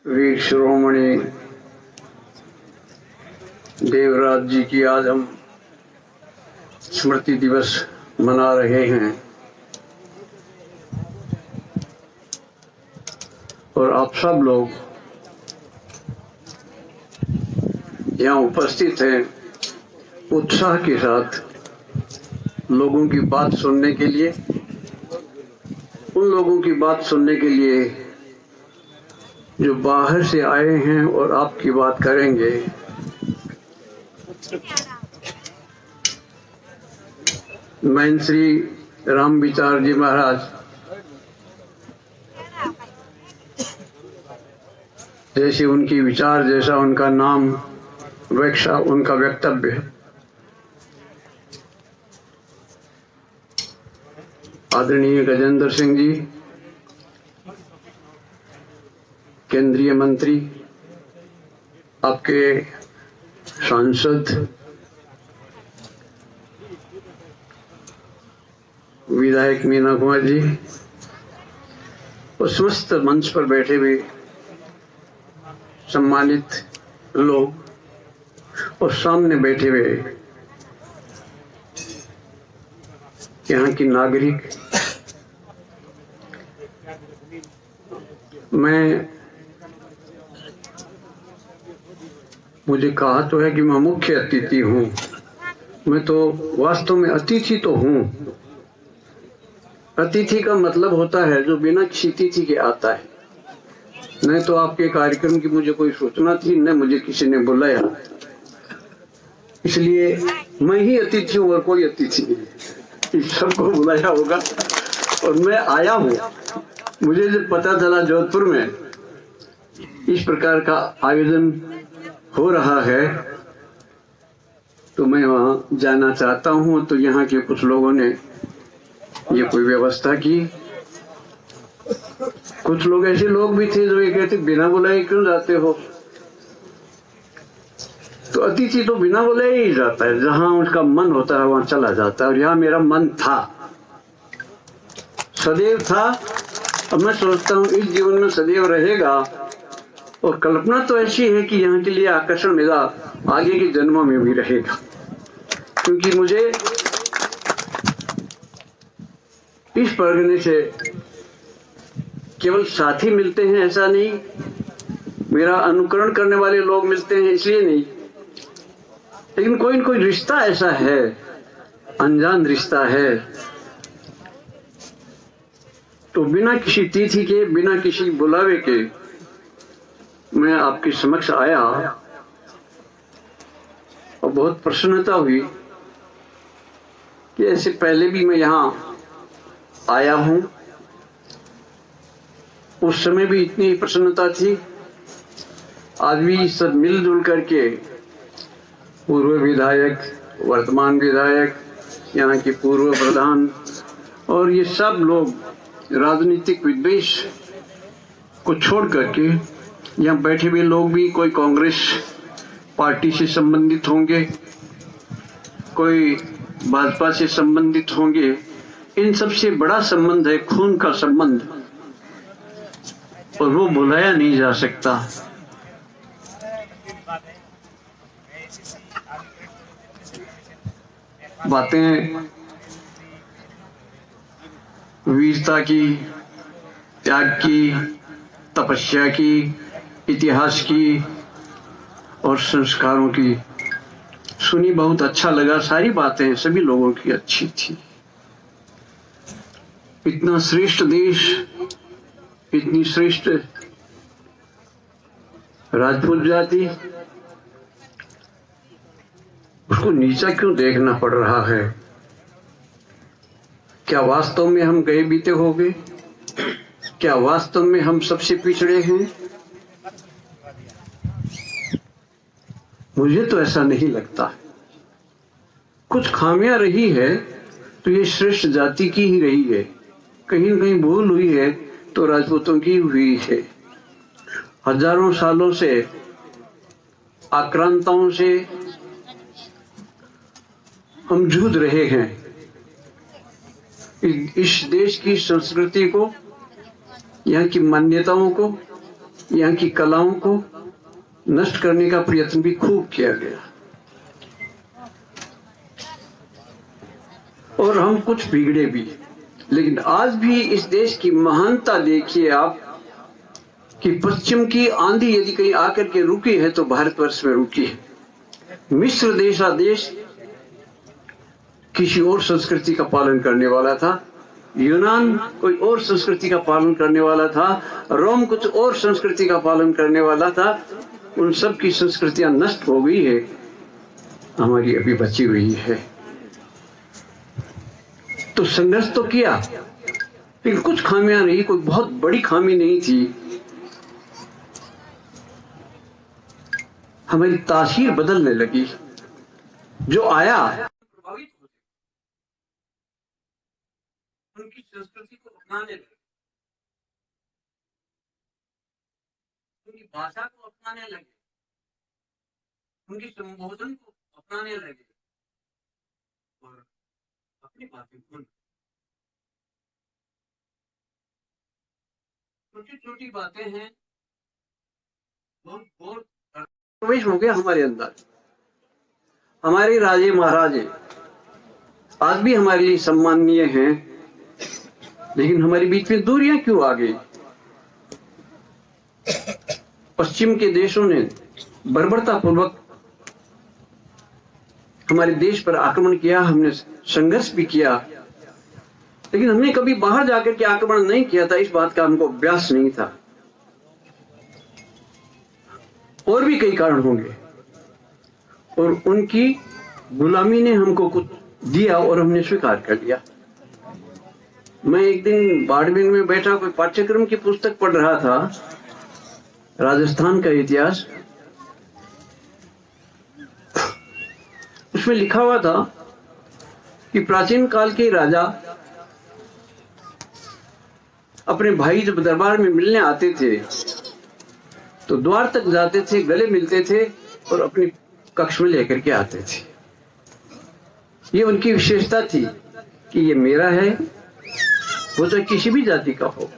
वीर शिरोमणि देवराज जी की आज हम स्मृति दिवस मना रहे हैं और आप सब लोग यहाँ उपस्थित हैं उत्साह के साथ लोगों की बात सुनने के लिए, उन लोगों की बात सुनने के लिए जो बाहर से आए हैं और आपकी बात करेंगे। मैं श्री राम विचार जी महाराज जैसे उनकी विचार, जैसा उनका नाम, वैसा उनका वक्तव्य है। आदरणीय गजेंद्र सिंह जी, केंद्रीय मंत्री, आपके सांसद, विधायक मीना कुमार जी और समस्त मंच पर बैठे हुए सम्मानित लोग और सामने बैठे हुए यहाँ की नागरिक, मुझे कहा तो है कि मैं मुख्य अतिथि हूँ। मैं तो वास्तव में अतिथि तो हूँ। अतिथि का मतलब होता है जो बिना किसी तिथि के आता है। नहीं तो आपके कार्यक्रम की मुझे कोई सूचना थी, न मुझे किसी ने बुलाया, इसलिए मैं ही अतिथि हूँ और कोई अतिथि नहीं। सबको बुलाया होगा और मैं आया हूँ। मुझे जब पता चला जोधपुर में इस प्रकार का आयोजन हो रहा है तो मैं वहां जाना चाहता हूं। तो यहाँ के कुछ लोगों ने ये कोई व्यवस्था की। कुछ लोग ऐसे लोग भी थे जो ये कहते बिना बुलाए क्यों जाते हो। तो अतिथि तो बिना बुलाए ही जाता है, जहां उसका मन होता है वहां चला जाता है। और यहाँ मेरा मन था, सदैव था, और मैं सोचता हूँ इस जीवन में सदैव रहेगा। और कल्पना तो ऐसी है कि यहाँ के लिए आकर्षण मेरा आगे के जन्मों में भी रहेगा, क्योंकि मुझे इस परगने से केवल साथी मिलते हैं ऐसा नहीं, मेरा अनुकरण करने वाले लोग मिलते हैं इसलिए नहीं, लेकिन कोई न कोई रिश्ता ऐसा है, अनजान रिश्ता है। तो बिना किसी तिथि के, बिना किसी बुलावे के मैं आपके समक्ष आया और बहुत प्रसन्नता हुई कि ऐसे पहले भी मैं यहाँ आया हूँ। उस समय भी इतनी प्रसन्नता थी। आज भी सब मिलजुल करके पूर्व विधायक, वर्तमान विधायक, यहाँ के पूर्व प्रधान और ये सब लोग राजनीतिक विद्वेष को छोड़ करके यहाँ बैठे हुए लोग भी, कोई कांग्रेस पार्टी से संबंधित होंगे, कोई भाजपा से संबंधित होंगे। इन सबसे बड़ा संबंध है खून का संबंध, और वो भुलाया नहीं जा सकता। बातें वीरता की, त्याग की, तपस्या की, इतिहास की और संस्कारों की सुनी, बहुत अच्छा लगा। सारी बातें सभी लोगों की अच्छी थी। इतना श्रेष्ठ देश, इतनी श्रेष्ठ राजपूत जाति, उसको नीचा क्यों देखना पड़ रहा है? क्या वास्तव में हम गए बीते हो गए? क्या वास्तव में हम सबसे पिछड़े हैं? मुझे तो ऐसा नहीं लगता। कुछ खामियां रही है तो ये श्रेष्ठ जाति की ही रही है। कहीं न कहीं भूल हुई है तो राजपूतों की हुई है। हजारों सालों से आक्रांताओं से हम जूझ रहे हैं। इस देश की संस्कृति को, यहाँ की मान्यताओं को, यहाँ की कलाओं को नष्ट करने का प्रयत्न भी खूब किया गया। और हम कुछ बिगड़े भी, लेकिन आज भी इस देश की महानता देखिए आप कि पश्चिम की आंधी यदि कहीं आकर के रुकी है तो भारतवर्ष में रुकी है। मिस्र जैसा देश किसी और संस्कृति का पालन करने वाला था, यूनान कोई और संस्कृति का पालन करने वाला था, रोम कुछ और संस्कृति का पालन करने वाला था। उन सब की संस्कृतियां नष्ट हो गई है, हमारी अभी बची हुई है। तो संघर्ष तो किया, लेकिन कुछ खामियां रही, कोई बहुत बड़ी खामी नहीं थी। हमारी तासीर बदलने लगी, जो आया प्रभावित हो उनकी संस्कृति को अपनाने लगे, उनकी भाषा को अपनाने लगे, उनकी संबोधन को अपनाने लगे और अपनी बातें भूल। छोटी छोटी बातें हैं, बहुत प्रवेश हो गया हमारे अंदर। हमारे राजे महाराजे आज भी हमारे लिए सम्माननीय हैं, लेकिन हमारे बीच में दूरियां क्यों आ गई? पश्चिम के देशों ने बर्बरतापूर्वक हमारे देश पर आक्रमण किया, हमने संघर्ष भी किया, लेकिन हमने कभी बाहर जाकर के आक्रमण नहीं किया था। इस बात का हमको अभ्यास नहीं था। और भी कई कारण होंगे, और उनकी गुलामी ने हमको कुछ दिया और हमने स्वीकार कर लिया। मैं एक दिन बाड़मेर में बैठा कोई पाठ्यक्रम की पुस्तक पढ़ रहा था, राजस्थान का इतिहास। उसमें लिखा हुआ था कि प्राचीन काल के राजा अपने भाई जब दरबार में मिलने आते थे तो द्वार तक जाते थे, गले मिलते थे और अपनी कक्ष में लेकर के आते थे। ये उनकी विशेषता थी कि ये मेरा है, वो तो किसी भी जाति का हो।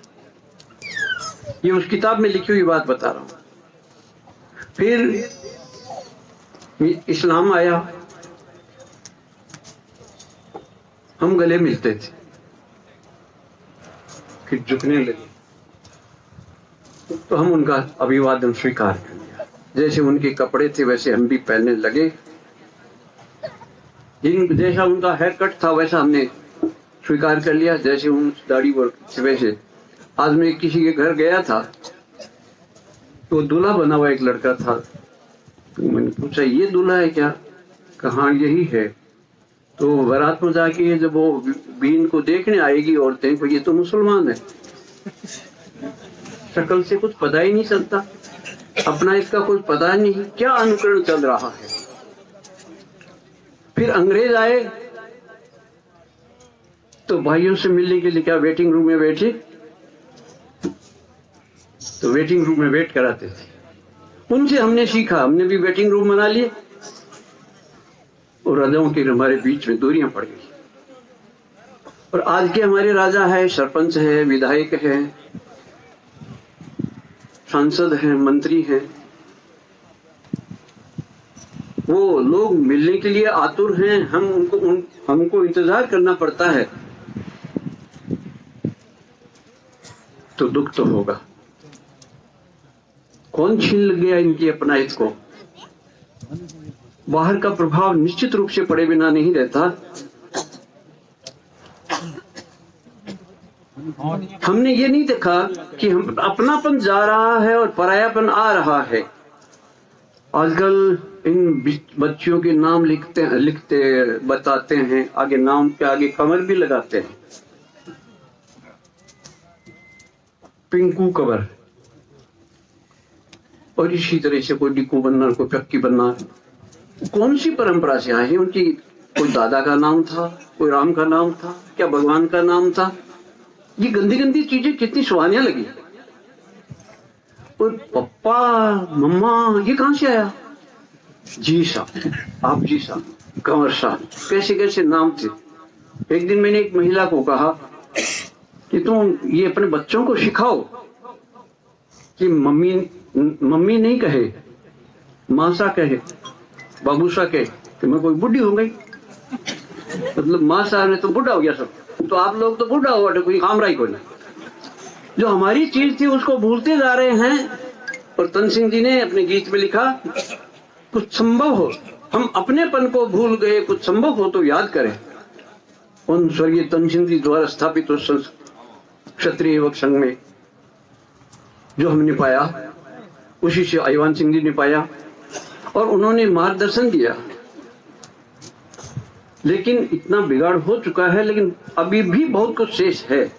ये उस किताब में लिखी हुई बात बता रहा हूं। फिर इस्लाम आया, हम गले मिलते थे, फिर झुकने लगे, तो हम उनका अभिवादन स्वीकार कर लिया। जैसे उनके कपड़े थे वैसे हम भी पहनने लगे, जैसा उनका हेयर कट था वैसा हमने स्वीकार कर लिया, जैसे उन दाढ़ी वैसे। आज मैं किसी के घर गया था तो दूल्हा बना हुआ एक लड़का था, तो मैंने पूछा ये दूल्हा है क्या? कहा यही है। तो बारात में जाके जब वो बीन को देखने आएगी औरतें को, ये तो मुसलमान है, शक्ल से कुछ पता ही नहीं चलता, अपना इसका कुछ पता नहीं, क्या अनुकरण चल रहा है। फिर अंग्रेज आए तो भाइयों से मिलने के लिए क्या वेटिंग रूम में बैठे, तो वेटिंग रूम में वेट कराते थे। उनसे हमने सीखा, हमने भी वेटिंग रूम बना लिए और राजाओं के हमारे बीच में दूरियां पड़ गई। और आज के हमारे राजा है, सरपंच है, विधायक है, सांसद हैं, मंत्री हैं, वो लोग मिलने के लिए आतुर हैं, हमको इंतजार करना पड़ता है, तो दुख तो होगा। कौन छीन गया इनकी अपनाइत को? बाहर का प्रभाव निश्चित रूप से पड़े बिना नहीं रहता। हमने ये नहीं देखा कि हम अपनापन जा रहा है और परायापन आ रहा है। आजकल इन बच्चियों के नाम लिखते बताते हैं, आगे नाम के आगे कमर भी लगाते हैं, पिंकू कबर, और इसी तरह से कोई डिकू बनना, कोई पक्की बनना। कौन सी परंपरा से आए हैं? उनकी कोई दादा का नाम था, कोई राम का नाम था, क्या भगवान का नाम था? ये गंदी गंदी चीजें कितनी सुहानियां लगी। और पप्पा मम्मा ये कहां से आया? जी साहब, आप जी साहब, कंवर साहब, कैसे कैसे नाम थे। एक दिन मैंने एक महिला को कहा कि तुम ये अपने बच्चों को सिखाओ कि मम्मी मम्मी नहीं कहे, मासा कहे, बाबूसा कहे कि मैं कोई बुढ़ी हो गई, मतलब माँ साहब ने तो बुढ़ा हो गया सब, तो आप लोग तो बुढ़ा हुआ तो कोई काम रहा ही कोई नहीं। जो हमारी चीज थी उसको भूलते जा रहे हैं। और तन सिंह जी ने अपने गीत में लिखा, कुछ संभव हो, हम अपनेपन को भूल गए, कुछ संभव हो तो याद करें। उन स्वर्गीय तन सिंह जी द्वारा स्थापित उस क्षत्रिय युवक संघ में जो हमने पाया, उसी से आईवान सिंह जी ने पाया और उन्होंने मार्गदर्शन दिया। लेकिन इतना बिगाड़ हो चुका है, लेकिन अभी भी बहुत कुछ शेष है।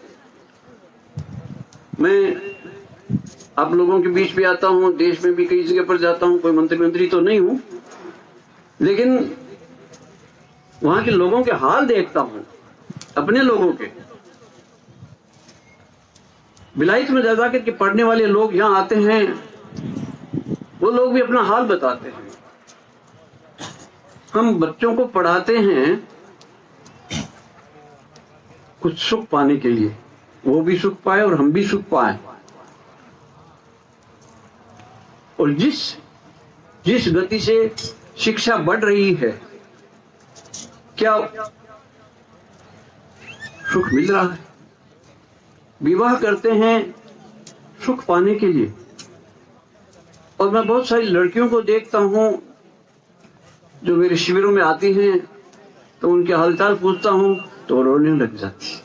मैं आप लोगों के बीच भी आता हूं, देश में भी कई जगह पर जाता हूं, कोई मंत्री तो नहीं हूं, लेकिन वहां के लोगों के हाल देखता हूं, अपने लोगों के। विलायत में जा करके पढ़ने वाले लोग यहां आते हैं, वो लोग भी अपना हाल बताते हैं। हम बच्चों को पढ़ाते हैं कुछ सुख पाने के लिए, वो भी सुख पाए और हम भी सुख पाए। और जिस गति से शिक्षा बढ़ रही है, क्या सुख मिल रहा है? विवाह करते हैं सुख पाने के लिए। और मैं बहुत सारी लड़कियों को देखता हूं जो मेरे शिविरों में आती हैं, तो उनके हालचाल पूछता हूं तो रोने लग जाती।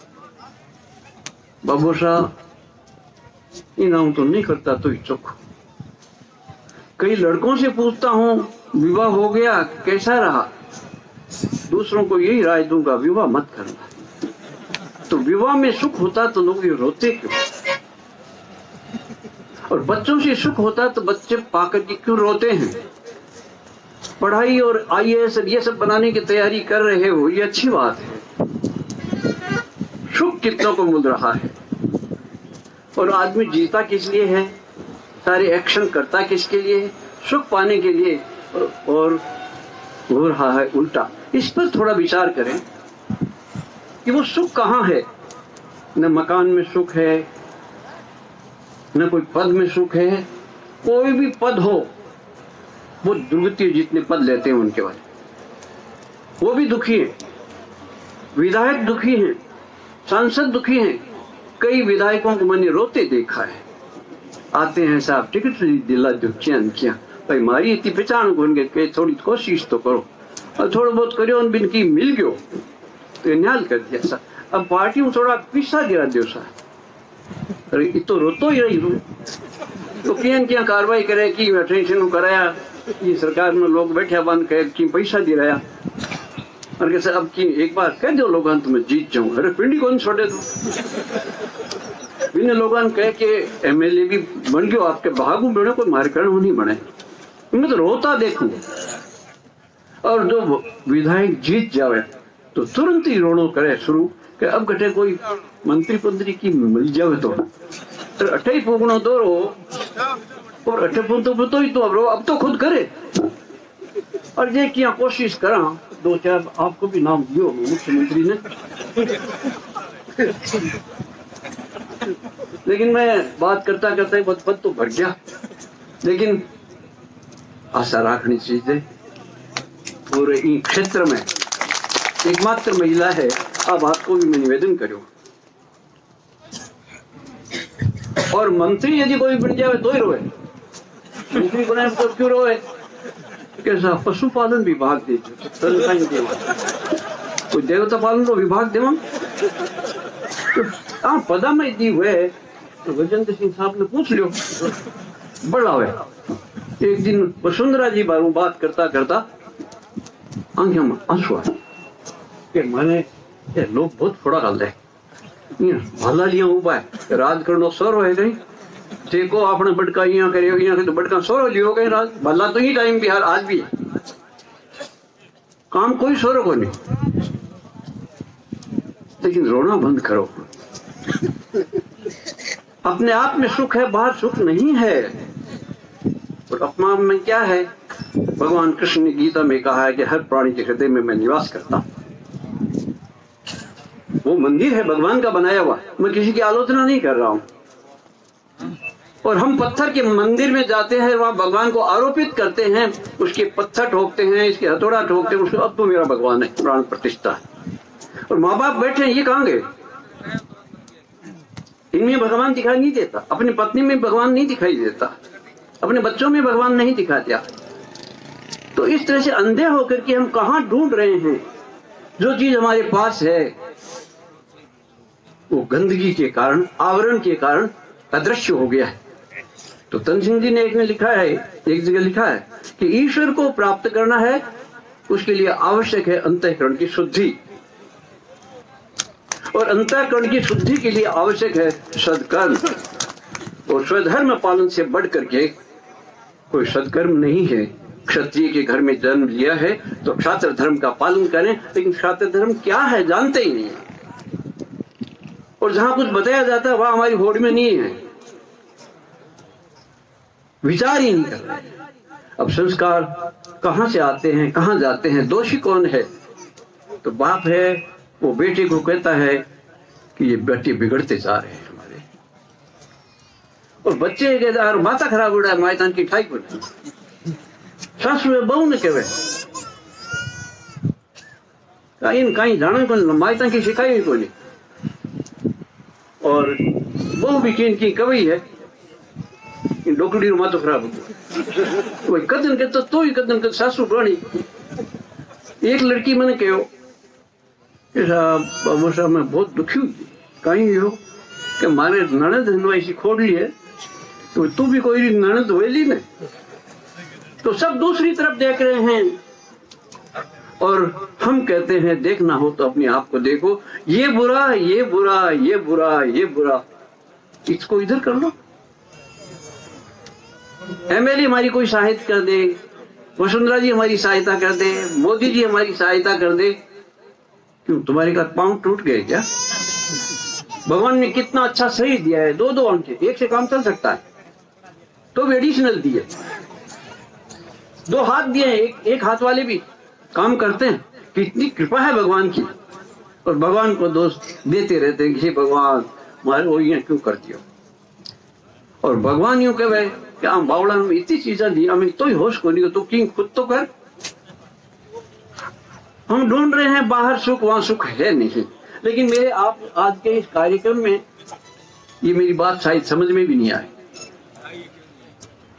बाबू साहब इनाम तो नहीं करता तो चुप। कई लड़कों से पूछता हूं विवाह हो गया कैसा रहा, दूसरों को यही राय दूंगा विवाह मत करना। तो विवाह में सुख होता तो लोग ये रोते क्यों? और बच्चों से सुख होता तो बच्चे पाकर के क्यों रोते हैं? पढ़ाई और आईएएस ये सब बनाने की तैयारी कर रहे हो, ये अच्छी बात है। सुख कितनों को मिल रहा है? और आदमी जीता किस लिए है? सारे एक्शन करता किसके लिए है? सुख पाने के लिए। और हो रहा है उल्टा। इस पर थोड़ा विचार करें कि वो सुख कहाँ है। न मकान में सुख है, न कोई पद में सुख है। कोई भी पद हो, वो दुर्गति जितने पद लेते हैं उनके वाले, वो भी दुखी है। विधायक दुखी हैं, सांसद दुखी हैं। कई विधायकों को मैंने रोते देखा है। आते हैं साहब टिकट दिला दो, चैन किया भाई मारी इतनी पहचान को उनके थोड़ी थोड़ी तो करो, और थोड़ा बहुत करो बिन की मिल गयो तो न्याल कर दिया सा। अब पार्टी में थोड़ा पीछा गिरा दो सा, अरे तो रोतो ही रही तो क्या कार्रवाई करे कि अटेंशन कराया, ये सरकार में लोग बैठे बंद कर की पैसा दे रहा। और कैसे अब की एक बार कह दो लोगों तो मैं जीत जाऊं। अरे पिंडी कौन छोड़े दो बिना लोगों कह के एमएलए भी बन गयो, आपके भागू बने कोई मारकरण नहीं बने। मैं तो रोता देखूं। और जो विधायक जीत जावे तो तुरंत ही रोनो करे शुरू कि अब कटे कोई मंत्री पंत्री की मिल जावे तो अठे ही पूगनो दो रो, और अठे पुतो ही तो अब तो खुद करे। और ये क्या कोशिश करा, दो चार आपको भी नाम दियो मुख्यमंत्री ने। लेकिन मैं बात करता करता ही पद तो भर गया। लेकिन आशा रखनी चाहिए पूरे इन क्षेत्र में एकमात्र महिला है। अब आपको भी मैं निवेदन करूं, और मंत्री यदि कोई बन जाए तो ही रोए, मंत्री बनाए तो क्यों रोए? कैसा पशुपालन विभाग दे, कोई देवता पालन तो विभाग देव तो पदा में दी हुए तो गजेंद्र सिंह साहब ने पूछ लियो बड़ा हुए। एक दिन वसुंधरा जी बारू बात करता करता आंखें में आंसू आए कि मैंने ये लोग बहुत फोड़ा डाल दे भला लिया उबा है राज करनो सौरो है कहीं देखो आपने बटका यहाँ करे यहाँ के तो बटका सौरो लियो कहीं राज भला तो ही टाइम बिहार आज भी है काम कोई सौरो को नहीं। लेकिन रोना बंद करो। अपने आप में सुख है, बाहर सुख नहीं है। और अपमान में क्या है? भगवान कृष्ण ने गीता में कहा है कि हर प्राणी के हृदय में मैं निवास करता हूं। वो मंदिर है भगवान का बनाया हुआ। मैं किसी की आलोचना नहीं कर रहा हूं। और हम पत्थर के मंदिर में जाते हैं, वहां भगवान को आरोपित करते हैं, उसके पत्थर ठोकते हैं, इसके हथौड़ा ठोकते हैं, उसको अब तो मेरा भगवान है, प्राण प्रतिष्ठा है। और माँ बाप बैठे हैं, ये कहां गए? इनमें भगवान दिखाई नहीं देता, अपनी पत्नी में भगवान नहीं दिखाई देता, अपने बच्चों में भगवान नहीं दिखाता। तो इस तरह से अंधे होकर के हम कहां ढूंढ रहे हैं? जो चीज हमारे पास है वो गंदगी के कारण, आवरण के कारण अदृश्य हो गया है। तो तनसिंह जी ने एक जगह लिखा है कि ईश्वर को प्राप्त करना है, उसके लिए आवश्यक है अंतःकरण की शुद्धि, और अंतःकरण की शुद्धि के लिए आवश्यक है सद्कर्म, और स्वधर्म पालन से बढ़ करके कोई सद्कर्म नहीं है। क्षत्रिय के घर में जन्म लिया है तो क्षात्र धर्म का पालन करें, लेकिन क्षात्र धर्म क्या है जानते ही नहीं है, और जहां कुछ बताया जाता है वहां हमारी होड़ में नहीं है, विचार ही नहीं कर रहे। अब संस्कार कहां से आते हैं, कहां जाते हैं? दोषी कौन है? तो बाप है, वो बेटे को कहता है कि ये बेटे बिगड़ते जा रहे हैं हमारे, और बच्चे कहता है माता खराब हो रहा है, मायतान की ठाई को सासु बहू ने कहे इन कहीं जाने को मायतान की शिकाई को नहीं, और बहू भी की कवई है, डोकड़ी मातो खराब हो कदन के तो ही कदन के सासू प्राणी। एक लड़की मैंने कहो साहब मैं बहुत दुखी हुई, कहीं हो कि मारे ननद ऐसी खोड़ ली है, तो तू भी कोई ननद वेली ने, तो सब दूसरी तरफ देख रहे हैं, और हम कहते हैं देखना हो तो अपने आप को देखो, ये बुरा ये बुरा ये बुरा ये बुरा, इसको इधर कर लो। एमएलए हमारी कोई सहायता कर दे, वसुंधरा जी हमारी सहायता कर दे, मोदी जी हमारी सहायता कर दे, क्यों तुम्हारे का पांव टूट गए क्या? भगवान ने कितना अच्छा शरीर दिया है, दो अंक, एक से काम चल सकता है, तो भी एडिशनल दिए, 2 हाथ दिए, एक हाथ वाले भी काम करते हैं। कितनी कृपा है भगवान की, और भगवान को दोष देते रहते हैं कि हे भगवान हमारे वो ये क्यों करती हो, और भगवान यूं कहे कि हम बावड़ा में इतनी चीजें दी हमें तो ही होश को नहीं, तो किंग खुद तो कर। हम ढूंढ रहे हैं बाहर सुख, वहां सुख है नहीं। लेकिन मेरे आप आज के इस कार्यक्रम में ये मेरी बात शायद समझ में भी नहीं आई,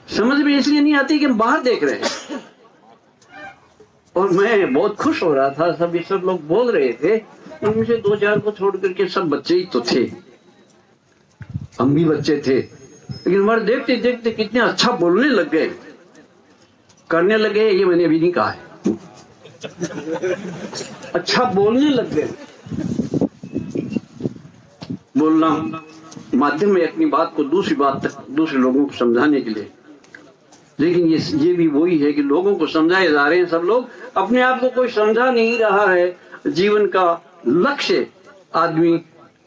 समझ में इसलिए नहीं आती कि हम बाहर देख रहे हैं, और मैं बहुत खुश हो रहा था, सब लोग बोल रहे थे, उनमें से 2-4 को छोड़ करके सब बच्चे ही तो थे, हम भी बच्चे थे, लेकिन हमारे देखते देखते कितने अच्छा बोलने लग गए, करने लगे, ये मैंने अभी नहीं कहा है, अच्छा बोलने लग गए। बोलना माध्यम है अपनी बात को दूसरी बात तक दूसरे लोगों को समझाने के लिए, लेकिन ये भी वही है कि लोगों को समझाए जा रहे हैं सब लोग, अपने आप को कोई समझा नहीं रहा है। जीवन का लक्ष्य, आदमी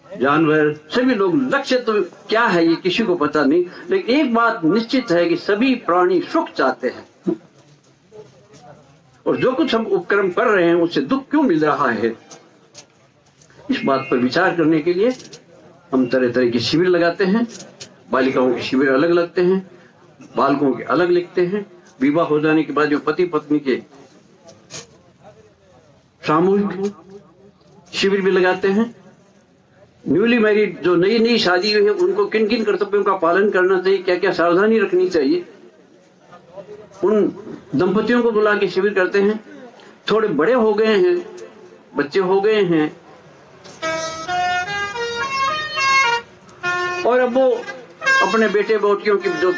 जानवर सभी लोग, लक्ष्य तो क्या है ये किसी को पता नहीं, लेकिन एक बात निश्चित है कि सभी प्राणी सुख चाहते हैं, और जो कुछ हम उपक्रम कर रहे हैं उससे दुख क्यों मिल रहा है, इस बात पर विचार करने के लिए हम तरह तरह के शिविर लगाते हैं। बालिकाओं के शिविर अलग लगते हैं, बालकों के अलग लिखते हैं, विवाह हो जाने के बाद जो पति पत्नी के सामूहिक शिविर भी लगाते हैं। न्यूली मैरिड जो नई शादी हुई है उनको किन किन कर्तव्यों का पालन करना चाहिए, क्या क्या सावधानी रखनी चाहिए, उन दंपतियों को बुला के शिविर करते हैं। थोड़े बड़े हो गए हैं, बच्चे हो गए हैं, और अब वो अपने बेटे बेटियों की जो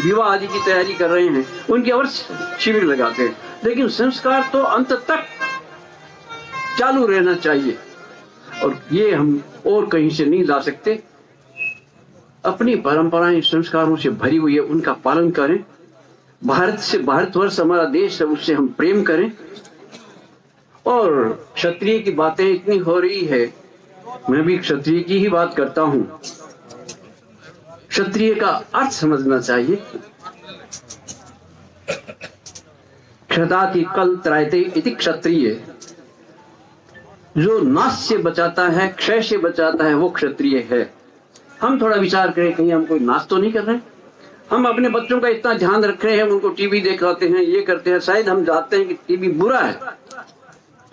विवाह आदि की तैयारी कर रहे हैं, उनके अवश्य शिविर लगाते हैं। लेकिन संस्कार तो अंत तक चालू रहना चाहिए, और ये हम और कहीं से नहीं ला सकते। अपनी परंपराएं संस्कारों से भरी हुई है, उनका पालन करें। भारतवर्ष हमारा देश है, उससे हम प्रेम करें। और क्षत्रिय की बातें इतनी हो रही है, मैं भी क्षत्रिय की ही बात करता हूं। क्षत्रिय का अर्थ समझना चाहिए। क्षताति कल त्रायते इति क्षत्रिय, जो नाश से बचाता है, क्षय से बचाता है, वो क्षत्रिय है। हम थोड़ा विचार करें, कहीं हम कोई नाश तो नहीं कर रहे हैं। हम अपने बच्चों का इतना ध्यान रख रहे हैं, उनको टीवी दिखाते हैं, ये करते हैं। शायद हम जानते हैं कि टीवी बुरा है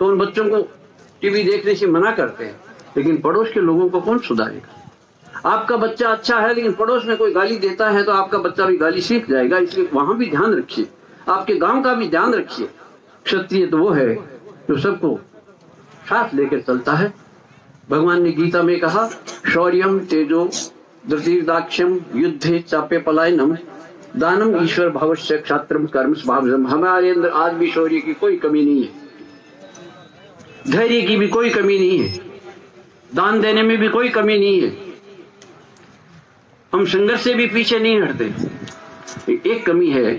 तो उन बच्चों को टीवी देखने से मना करते हैं, लेकिन पड़ोस के लोगों को कौन सुधारेगा? आपका बच्चा अच्छा है लेकिन पड़ोस में कोई गाली देता है तो आपका बच्चा भी गाली सीख जाएगा। इसलिए वहां भी ध्यान रखिए, आपके गांव का भी ध्यान रखिए। क्षत्रिय तो वो है जो सबको साथ लेकर चलता है। भगवान ने गीता में कहा, शौर्यम तेजो धृतिर्दाक्ष्यम युद्धे चाप्य पलायनम दानम ईश्वर भावस्य क्षात्रम कर्म स्वभावजम। हमारे अंदर आज भी शौर्य की कोई कमी नहीं है, धैर्य की भी कोई कमी नहीं है, दान देने में भी कोई कमी नहीं है। हम संघर्ष से भी पीछे नहीं हटते। एक कमी है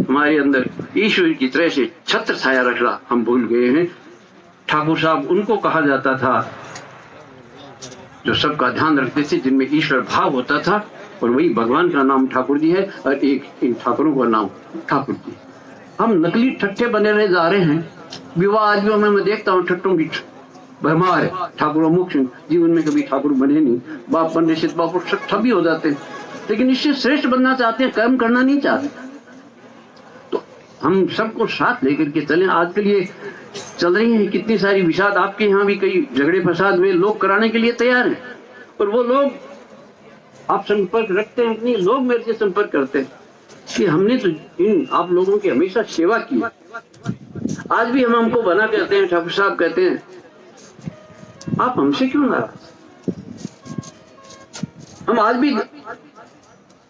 हमारे अंदर, ईश्वर की तरह से छत्र छाया रखना हम भूल गए हैं। ठाकुर साहब उनको कहा जाता था जो सबका ध्यान रखते थे, जिनमें ईश्वर भाव होता था, और वही भगवान का नाम ठाकुर जी है और एक इन ठाकुरों का नाम ठाकुर जी। हम नकली ठट्ठे बने रहे जा रहे हैं। विवाह आदियों में मैं देखता हूँ ठट्टों की भरमार है। ठाकुर मुख्य जीवन में कभी ठाकुर बने नहीं, बाप बन निश्चित बाप ठग हो जाते हैं, लेकिन इससे श्रेष्ठ बनना चाहते हैं, कर्म करना नहीं चाहते। तो हम सबको साथ लेकर के चलें। आजकल ये चल रही है कितनी सारी विषाद, आपके यहाँ भी कई झगड़े फसाद में लोग कराने के लिए तैयार हैं, और वो लोग आप संपर्क रखते हैं कि नहीं? लोग मेरे से संपर्क करते हैं कि हमने तो इन आप लोगों की हमेशा सेवा की। आज भी हम हमको बना कहते हैं, ठाकुर साहब कहते हैं आप हमसे क्यों नाराज? हम आज भी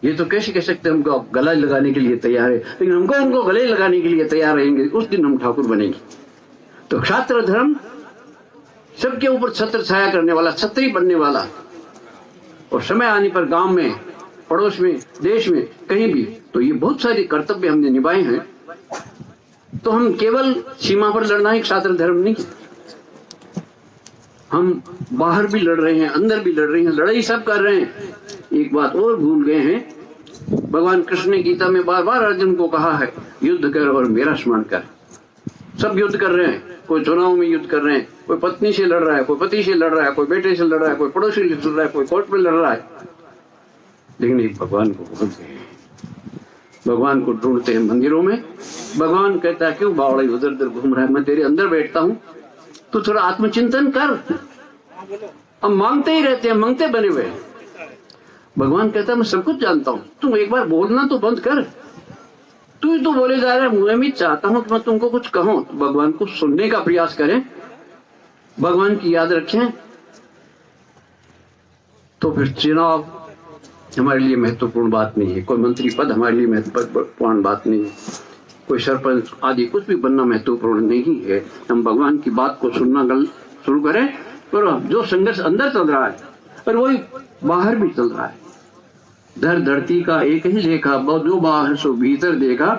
ये तो कैसे कह सकते हैं हमको गला लगाने के लिए तैयार है, लेकिन हमको उनको गले लगाने के लिए तैयार रहेंगे, उस दिन हम ठाकुर बनेंगे। तो क्षात्र धर्म सबके ऊपर छत्र छाया करने वाला, छत्री बनने वाला, और समय आने पर गांव में, पड़ोस में, देश में, कहीं भी, तो ये बहुत सारे कर्तव्य हमने निभाए हैं। तो हम केवल सीमा पर लड़ना ही क्षात्र धर्म नहीं, हम बाहर भी लड़ रहे हैं, अंदर भी लड़ रहे हैं, लड़ाई सब कर रहे हैं। एक बात और भूल गए हैं, भगवान कृष्ण ने गीता में बार बार अर्जुन को कहा है, युद्ध कर और मेरा स्मरण कर। सब युद्ध कर रहे हैं, कोई चुनाव में युद्ध कर रहे हैं, कोई पत्नी से लड़ रहा है, कोई पति से लड़ रहा है, कोई बेटे से लड़ रहा है, कोई पड़ोसी से लड़ रहा है, कोई कोर्ट में लड़ रहा है, लेकिन एक भगवान को भूलते हैं। भगवान को ढूंढते हैं मंदिरों में। भगवान कहता है क्यों बावड़ा उधर उधर घूम रहा है, मैं तेरे अंदर बैठता हूं, तो थोड़ा आत्मचिंतन कर। हम मांगते ही रहते हैं, मांगते बने हुए। भगवान कहता है मैं सब कुछ जानता हूं, तुम एक बार बोलना तो बंद कर। तू ही तो बोले जा रहा है, मैं भी चाहता हूं कि मैं तुमको कुछ कहूं। तो भगवान को सुनने का प्रयास करें, भगवान की याद रखें, तो फिर चुनाव हमारे लिए महत्वपूर्ण बात नहीं है, कोई मंत्री पद हमारे लिए महत्वपूर्ण बात नहीं है, कोई सरपंच आदि कुछ भी बनना महत्वपूर्ण नहीं है। हम भगवान की बात को सुनना शुरू करें, और जो संघर्ष अंदर चल रहा है और वही बाहर भी चल रहा है। धर धरती का एक ही लेखा, जो बाहर सो भीतर देखा।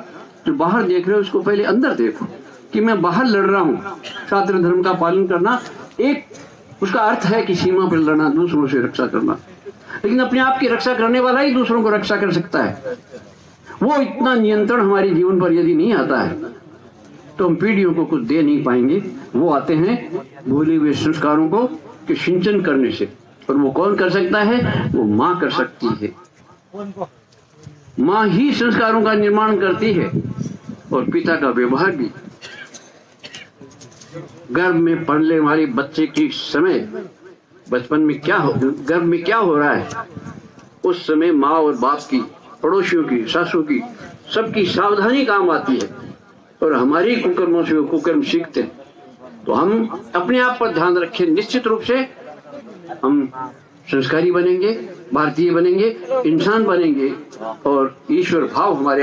जो बाहर देख रहे हो उसको पहले अंदर देखो कि मैं बाहर लड़ रहा हूँ। क्षात्र धर्म का पालन करना एक उसका अर्थ है कि सीमा पर लड़ना, दूसरों से रक्षा करना, लेकिन अपने आप की रक्षा करने वाला ही दूसरों को रक्षा कर सकता है। वो इतना नियंत्रण हमारे जीवन पर यदि नहीं आता है तो हम पीढ़ियों को कुछ दे नहीं पाएंगे। वो आते हैं भूले हुए संस्कारों को कि सिंचन करने से, और वो कौन कर सकता है? वो माँ कर सकती है। माँ ही संस्कारों का निर्माण करती है, और पिता का व्यवहार भी। गर्भ में पड़ने वाले बच्चे के समय, बचपन में क्या हो, गर्भ में क्या हो रहा है, उस समय माँ और बाप की, पड़ोसियों की, सासू की, सबकी सावधानी काम आती है, और हमारी कुकर्मों से वो कुकर्म सीखते हैं। तो हम अपने आप पर ध्यान रखें, निश्चित रूप से हम संस्कारी बनेंगे, भारतीय बनेंगे, इंसान बनेंगे, और ईश्वर भाव हमारे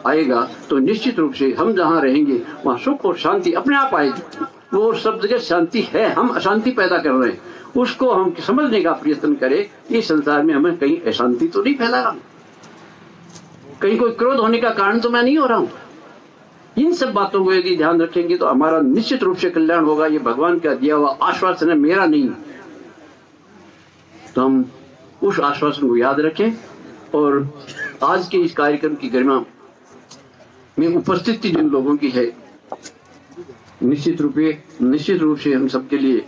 आएगा तो निश्चित रूप से हम जहाँ रहेंगे वहाँ सुख और शांति अपने आप आएगी। वो सब जगह शांति है, हम अशांति पैदा कर रहे हैं, उसको हम समझने का प्रयत्न करें। इस संसार में हमें कहीं अशांति तो नहीं फैला रहा हूं, कहीं कोई क्रोध होने का कारण तो मैं नहीं हो रहा हूं। इन सब बातों को यदि ध्यान रखेंगे तो हमारा निश्चित रूप से कल्याण होगा। ये भगवान का दिया हुआ आश्वासन है, मेरा नहीं। तो हम उस आश्वासन को याद रखें, और आज के इस कार्यक्रम की गरिमा में उपस्थिति जिन लोगों की है, निश्चित रूप से हम सबके लिए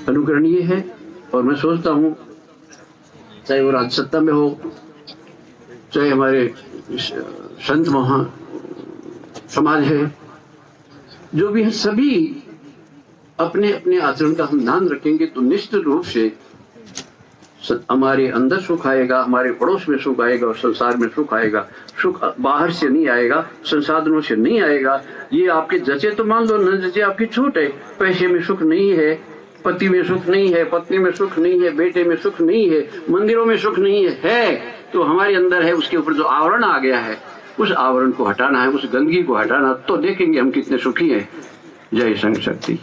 अनुकरणीय है। और मैं सोचता हूं चाहे वो राज सत्ता में हो, चाहे हमारे संत महा समाज है, जो भी है, सभी अपने अपने आचरण का हम ध्यान रखेंगे तो निश्चित रूप से हमारे अंदर सुख आएगा, हमारे पड़ोस में सुख आएगा और संसार में सुख आएगा। सुख बाहर से नहीं आएगा, संसाधनों से नहीं आएगा। ये आपके जचे तो मान लो, न जचे आपकी छूट है। पैसे में सुख नहीं है, पति में सुख नहीं है, पत्नी में सुख नहीं है, बेटे में सुख नहीं है, मंदिरों में सुख नहीं है तो हमारे अंदर है, उसके ऊपर जो आवरण आ गया है उस आवरण को हटाना है, उस गंदगी को हटाना, तो देखेंगे हम कितने सुखी हैं। जय संघ शक्ति।